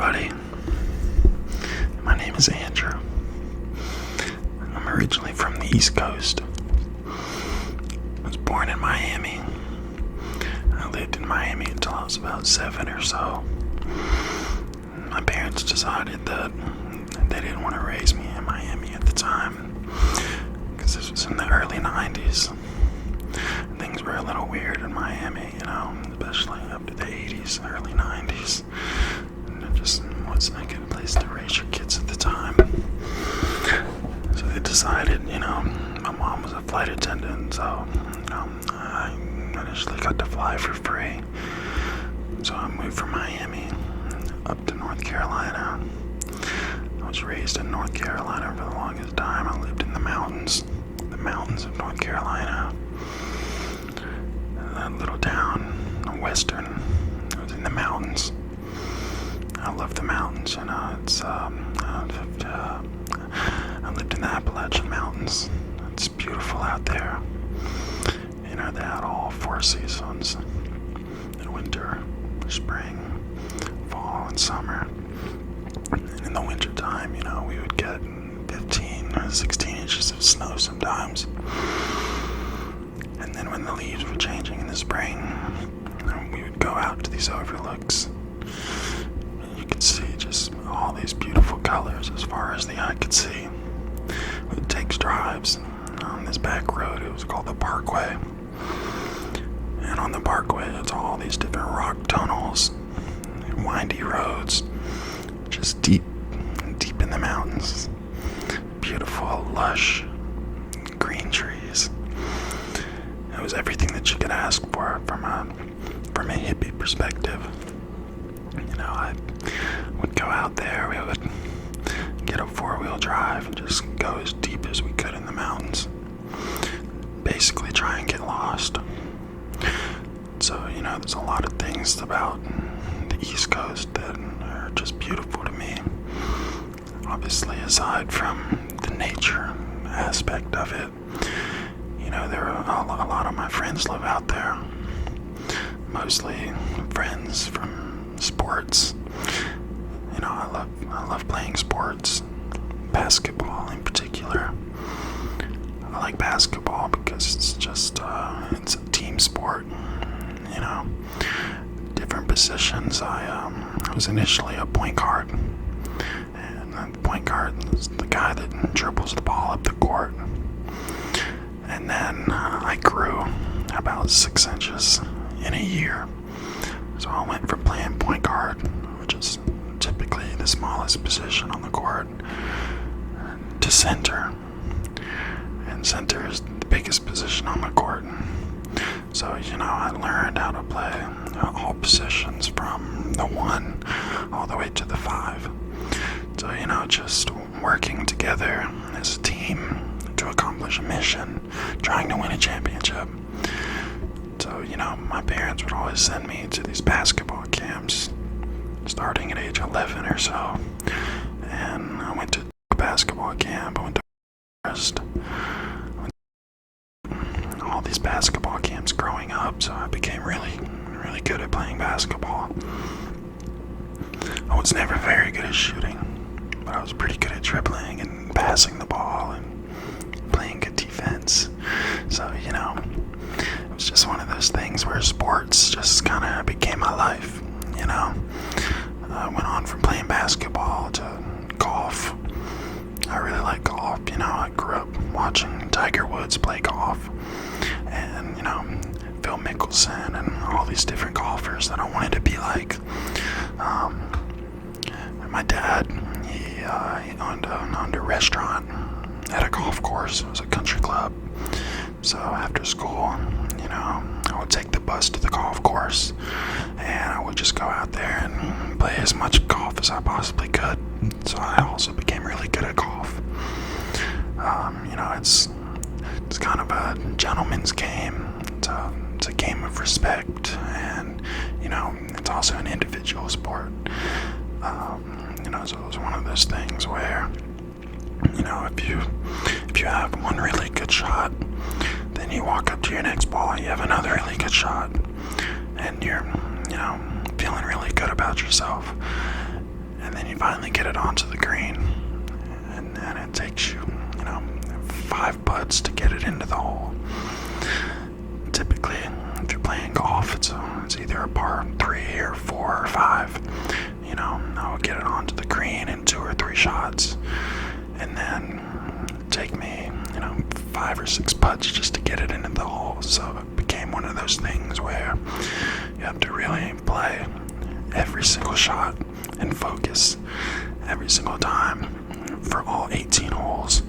everybody. My name is Andrew. I'm originally from the East Coast. I was born in Miami. I lived in Miami until I was about 7 or so. My parents decided that they didn't want to raise me in Miami at the time because this was in the early 90s. Things were a little weird in Miami, especially up to the 80s, early 90s. And it just wasn't a good place to raise your kids at the time. So they decided, my mom was a flight attendant, so, I initially got to fly for free. So I moved from Miami up to North Carolina. I was raised in North Carolina for the longest time. I lived in the mountains of North Carolina. A little town, western. I was in the mountains. I love the mountains, I lived in the Appalachian Mountains. It's beautiful out there. They had all 4 seasons: the winter, spring, fall, and summer. And in the winter time, we would get 15 or 16 inches of snow sometimes. And then when the leaves were changing in the spring, we would go out to these overlooks. And you could see just all these beautiful colors as far as the eye could see. We would take drives on this back road. It was called the Parkway. And on the Parkway, it's all these different rock tunnels, windy roads, just deep in the mountains. Beautiful, lush, green trees. It was everything that you could ask for from a hippie perspective. I would go out there. We would get a 4-wheel drive and just go as deep as we could in the mountains. Basically try and get lost. So, there's a lot of things about the East Coast that are just beautiful to me. Obviously, aside from the nature aspect of it, there are a lot of my friends live out there. Mostly friends from sports. I love playing sports, basketball in particular. I like basketball because it's just it's a team sport. Different positions. I was initially a point guard, and the point guard is the guy that dribbles the ball up the court. And then I grew about 6 inches in a year. So I went from playing point guard, which is typically the smallest position on the court, to center. And center is the biggest position on the court. So, I learned how to play all positions from the 1 all the way to the 5. So, just working together as a team to accomplish a mission, trying to win a championship. So, my parents would always send me to these basketball camps, starting at age 11 or so. And I went to a basketball camp. I went to all these basketball camps growing up, so I became really, really good at playing basketball. I was never very good at shooting, but I was pretty good at dribbling and passing the ball and playing good defense. So, it was just one of those things where sports just kind of became my life, I went on from playing basketball to golf. I really like golf. I grew up watching Tiger Woods play golf, and Phil Mickelson and all these different golfers that I wanted to be like. My dad, he owned a restaurant at a golf course. It was a country club. So after school, I would take the bus to the golf course, and I would just go out there and play as much golf as I possibly could. So I also became really good at golf. It's kind of a gentleman's game. It's a game of respect, and it's also an individual sport. So it was one of those things where if you have one really good shot, then you walk up to your next ball, you have another really good shot, and you're feeling really good about yourself. and then you finally get it onto the green, and then it takes you, 5 putts to get it into the hole. Typically, if you're playing golf, it's either a par 3 or 4 or 5. I would get it onto the green in 2 or 3 shots, and then take me, 5 or 6 putts just to get it into the hole. So it became one of those things where you have to really play every single shot and focus every single time for all 18 holes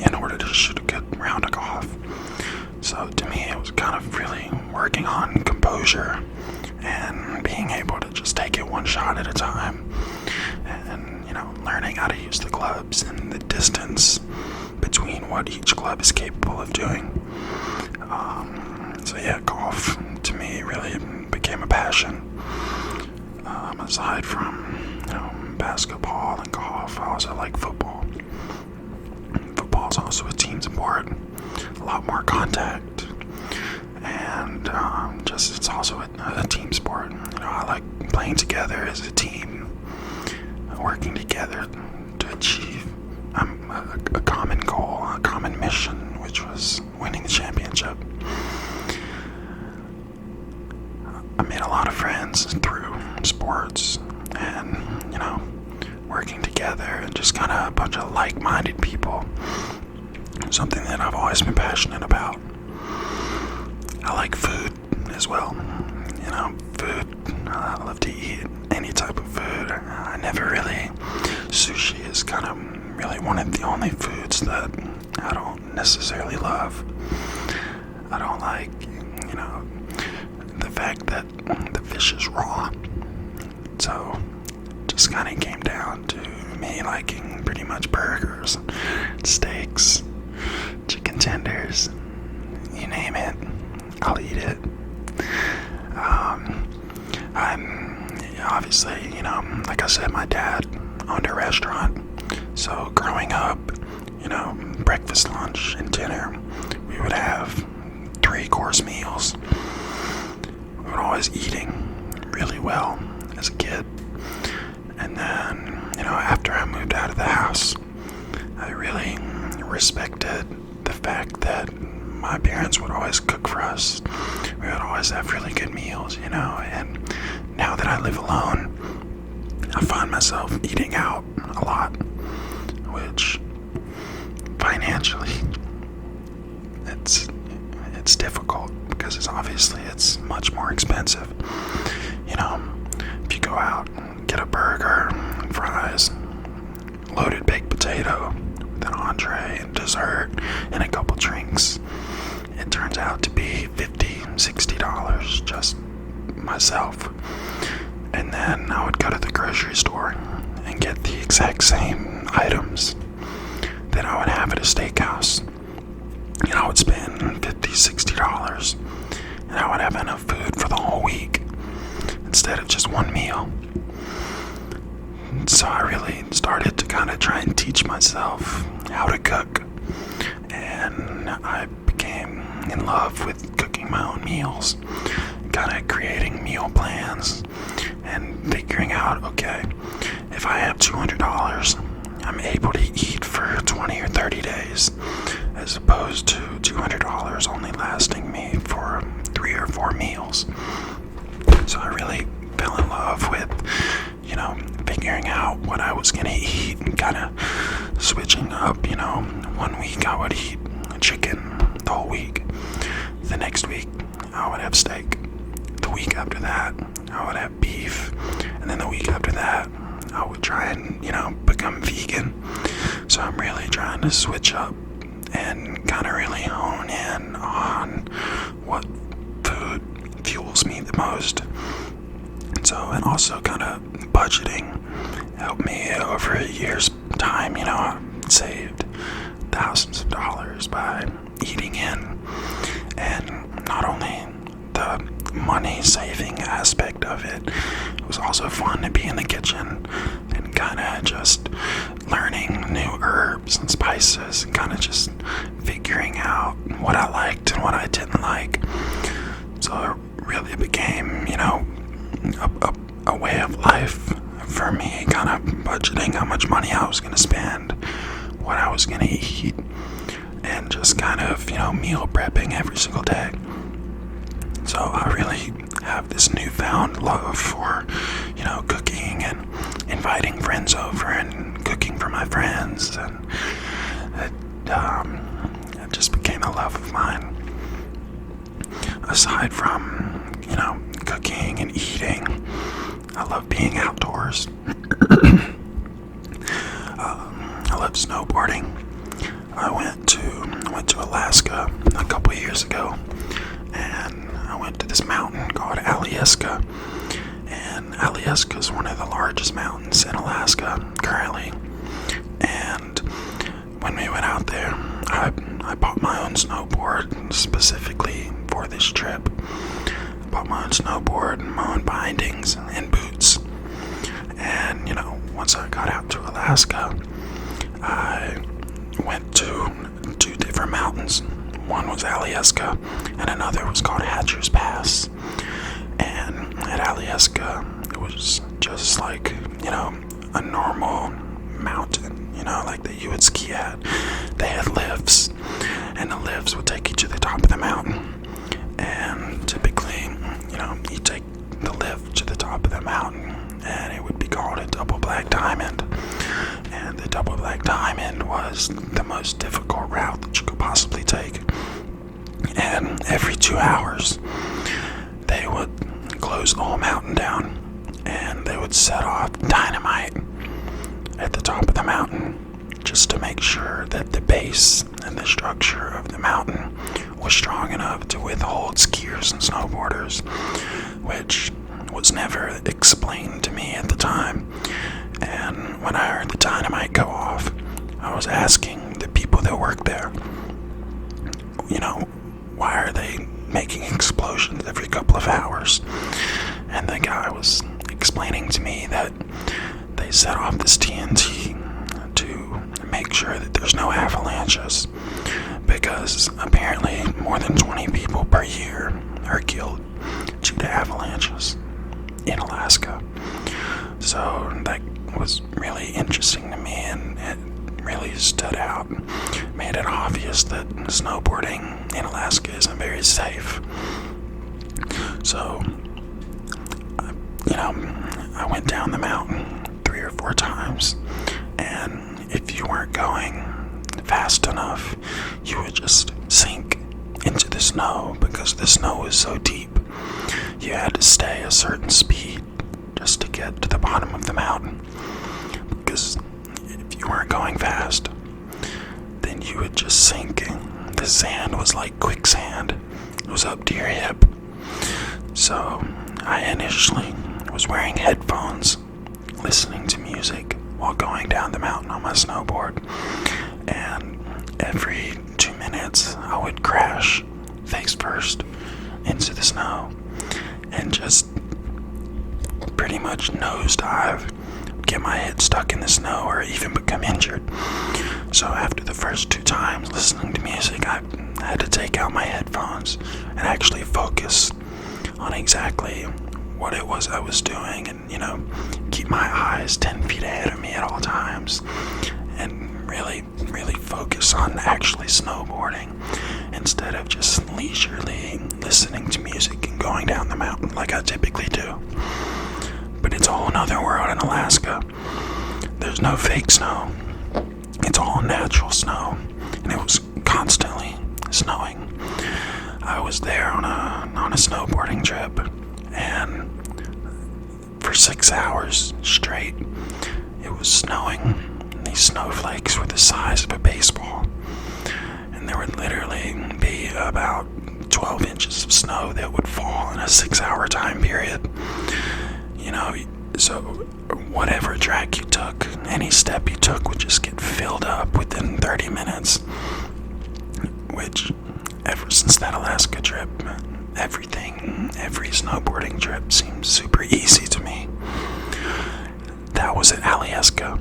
in order to shoot a good round of golf. So to me, it was kind of really working on composure and being able to just take it one shot at a time, and learning how to use the clubs and the distance between what each club is capable of doing. So yeah, golf to me really became a passion. Aside from basketball and golf, I also like football. Football is also a team sport, a lot more contact, and it's also a team sport. I like playing together as a team, working together to achieve a common goal, a common mission, which was winning the championship. I made a lot of friends through sports and, working together, and just kind of a bunch of like-minded people. Something that I've always been passionate about. I like food as well. Food. I love to eat any type of food. I never really... Sushi is kind of really one of the only foods that I don't necessarily love. I don't like, the fact that the fish is raw. So, just kind of came down to me liking pretty much burgers, steaks, chicken tenders, you name it, I'll eat it. I'm obviously, like I said, my dad owned a restaurant. So growing up, breakfast, lunch, and dinner, we would have 3-course meals. We were always eating really well as a kid. And then, after I moved out of the house, I really respected the fact that my parents would always cook for us. We would always have really good meals, and now that I live alone, I find myself eating out a lot, which financially it's difficult because it's much more expensive. If you go out and get a burger, fries, loaded baked potato with an entree and dessert and a couple drinks, it turns out to be $50-$60 just myself. And then I would go to the grocery store and get the exact same items that I would have at a steakhouse. I would spend $50-$60, and I would have enough food for the whole week instead of just one meal. So I really started to kind of try and teach myself how to cook, and I became in love with cooking my own meals, kind of creating meal plans and figuring out, okay, if I have $200, I'm able to eat for 20 or 30 days, as opposed to $200 only lasting me for 3 or 4 meals. So I really fell in love with, figuring out what I was going to eat and kind of switching up. One week I would eat chicken the whole week. The next week I would have steak. The week after that I would have beef. And then the week after that I would try and, become vegan. So I'm really trying to switch up and kind of really hone in on what food fuels me the most. And also kind of budgeting helped me over a year's time. I saved thousands of dollars by eating in, and not only the money saving aspect of it, it was also fun to be in the kitchen and kind of just learning new herbs and spices and kind of just figuring out what I liked and what I didn't like. So it really became, a way of life for me kind of budgeting how much money I was going to spend, what I was going to eat, and just kind of, meal prepping every single day. So I really have this newfound love for, cooking and inviting friends over and cooking for my friends, and it just became a love of mine. Aside from, cooking and eating, I love being outdoors. I love snowboarding. I went to Alaska a couple years ago, and I went to this mountain called Alyeska. And Alyeska is one of the largest mountains in Alaska currently. And when we went out there, I bought my own snowboard specifically for this trip. I bought my own snowboard, my own bindings, and boots. And, once I got out to Alaska, I went to 2 different mountains. One was Alyeska, and another was called Hatcher's Pass. And at Alyeska, it was just like, a normal mountain, like that you would ski at. They had lifts, and the lifts would take you to the top of the mountain. And typically, you take the lift to the top of the mountain, and it would be called a double black diamond. And the double black diamond was the most difficult route that you could possibly take. And every 2 hours, they would close the whole mountain down, and they would set off dynamite at the top of the mountain just to make sure that the base and the structure of the mountain was strong enough to withhold skiers and snowboarders, which was never explained to me at the time. And when I heard the dynamite go off, I was asking the people that worked there, why are they making explosions every couple of hours? And the guy was explaining to me that they set off this TNT to make sure that there's no avalanches, because apparently more than 20 people per year are killed due to avalanches in Alaska. So that was really interesting to me, and it really stood out, made it obvious that snowboarding in Alaska isn't very safe. So, I went down the mountain 3 or 4 times, and if you weren't going fast enough, you would just sink into the snow because the snow was so deep. You had to stay a certain speed just to get to the bottom of the mountain, because if you weren't going fast, then you would just sink. The sand was like quicksand. It was up to your hip. So I initially was wearing headphones, listening to music while going down the mountain on my snowboard, and every 2 minutes I would crash face first into the snow and just pretty much nosedive, get my head stuck in the snow, or even become injured. So after the first 2 times listening to music, I had to take out my headphones and actually focus on exactly what it was I was doing, and keep my eyes 10 feet ahead of me at all times, and really focus on actually snowboarding instead of just leisurely listening to music and going down the mountain like I typically do. But it's a whole nother world in Alaska. There's no fake snow. It's all natural snow, and it was constantly snowing. I was there on a snowboarding trip, and for 6 hours straight, it was snowing. These snowflakes were the size of a baseball, and there would literally be about 12 inches of snow that would fall in a 6-hour time period. So whatever track you took, any step you took would just get filled up within 30 minutes, which ever since that Alaska trip, every snowboarding trip seemed super easy to me. That was at Alyeska.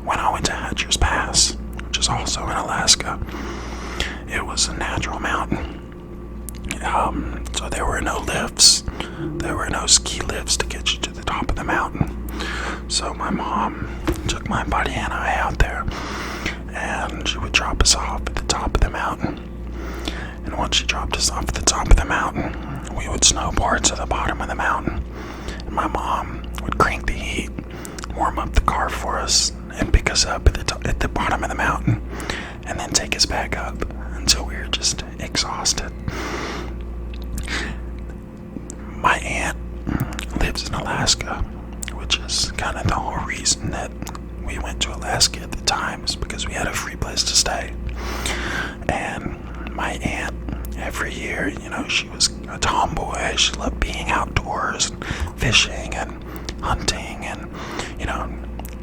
When I went to Hatcher's Pass, which is also in Alaska, it was a natural mountain. So there were no lifts. There were no ski lifts to get you to the top of the mountain. So my mom took my buddy and I out there, and she would drop us off at the top of the mountain. And once she dropped us off at the top of the mountain, we would snowboard to the bottom of the mountain. And my mom would crank the heat, warm up the car for us, and pick us up at the bottom of the mountain, and then take us back up until we were just exhausted. My aunt lives in Alaska, which is kind of the whole reason that we went to Alaska at the time, is because we had a free place to stay. And my aunt, every year, she was a tomboy. She loved being outdoors, and fishing and hunting, and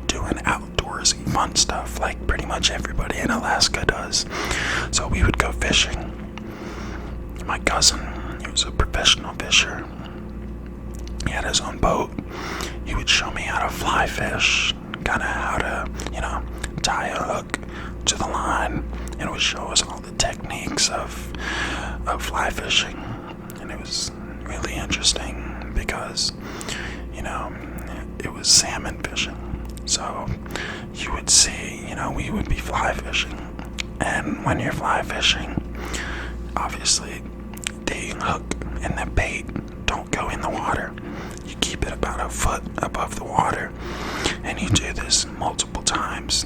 doing outdoorsy fun stuff like pretty much everybody in Alaska does. So we would go fishing. My cousin, he was a professional fisher. He had his own boat. He would show me how to fly fish, kind of how to, tie a hook to the line, and would show us all the techniques of fly fishing. And it was really interesting because, it was salmon fishing. So you would see, we would be fly fishing. And when you're fly fishing, obviously the hook and the bait don't go in the water. You keep it about a foot above the water, and you do this multiple times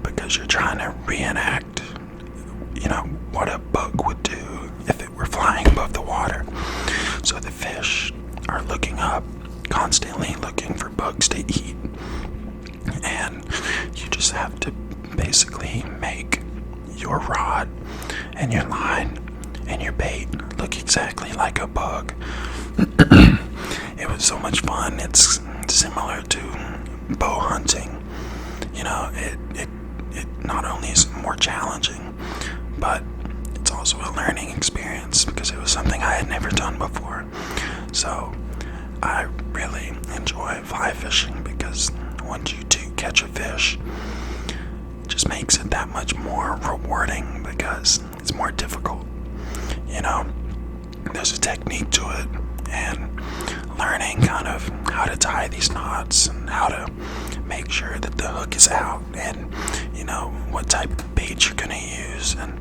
because you're trying to reenact, what a bug would do if it were flying above the water. So the fish are looking up, constantly looking for bugs to eat, and you just have to basically make your rod and your line and your bait look exactly like a bug. It was so much fun. It's similar to bow hunting. It not only is more challenging, but it's also a learning experience because it was something I had never done before. So I really enjoy fly fishing because once you do catch a fish, it just makes it that much more rewarding because it's more difficult. There's a technique to it, and learning kind of how to tie these knots and how to make sure that the hook is out, and what type of bait you're gonna use, and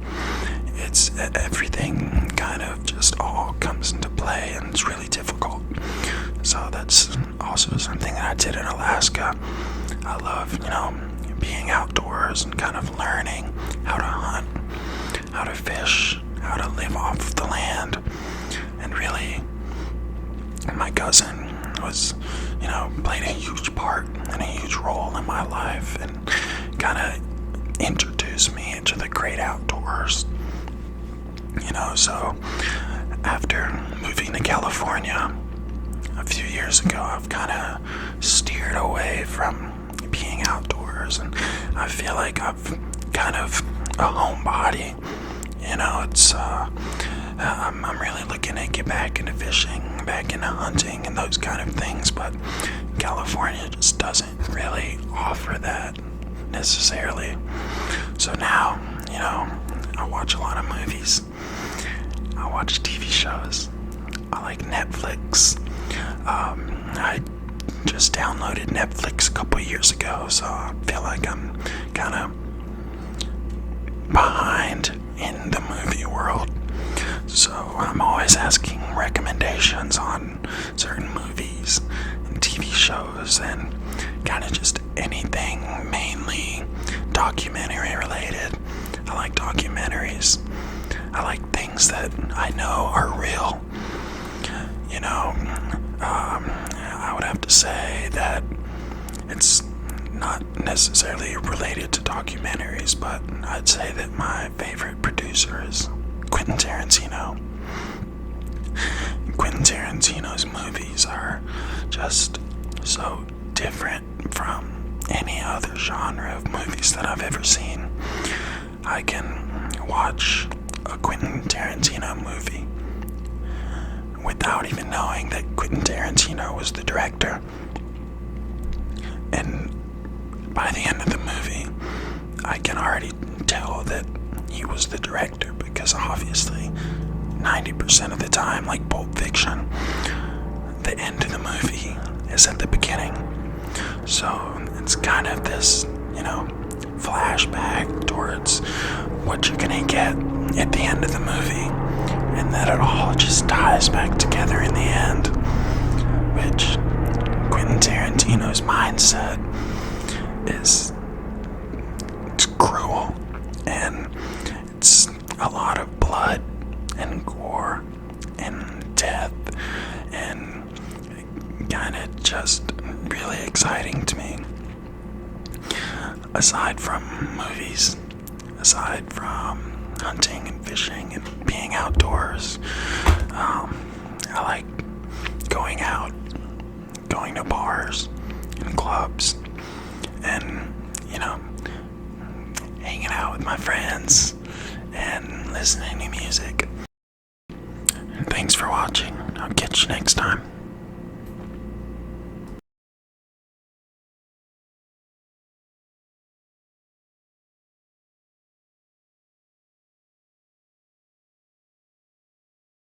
it's everything kind of just all comes into play, and it's really difficult. So that's also something that I did in Alaska. I love being outdoors and kind of learning how to hunt, how to fish, how to live off the land. And really, my cousin was, played a huge part and a huge role in my life, and kind of introduced me into the great outdoors. So after moving to California a few years ago, I've kind of steered away from being outdoors, and I feel like I've kind of a homebody. I'm really looking to get back into fishing, back into hunting, and those kind of things, but California just doesn't really offer that necessarily. So now, I watch a lot of movies. I watch TV shows. I like Netflix. I just downloaded Netflix a couple years ago, so I feel like I'm kind of behind in the movie world. So I'm always asking recommendations on certain movies and TV shows, and kind of just anything mainly documentary related. I like documentaries. I like things that I know are real. I would have to say that it's not necessarily related to documentaries, but I'd say that my favorite producer is Quentin Tarantino. Quentin Tarantino's movies are just so different from any other genre of movies that I've ever seen. I can watch a Quentin Tarantino movie without even knowing that Quentin Tarantino was the director. And by the end of the movie, I can already tell that he was the director, because obviously 90% of the time, like Pulp Fiction, the end of the movie is at the beginning. So it's kind of this, flashback towards what you're gonna get at the end of the movie, and that it all just ties back together in the end, which Quentin Tarantino's mindset is, it's cruel, and it's a lot of blood and gore and death, and kind of just really exciting to me. Aside from movies, aside from hunting and fishing and being outdoors, I like going out, going to bars and clubs, and hanging out with my friends and listening to music. And thanks for watching. I'll catch you next time.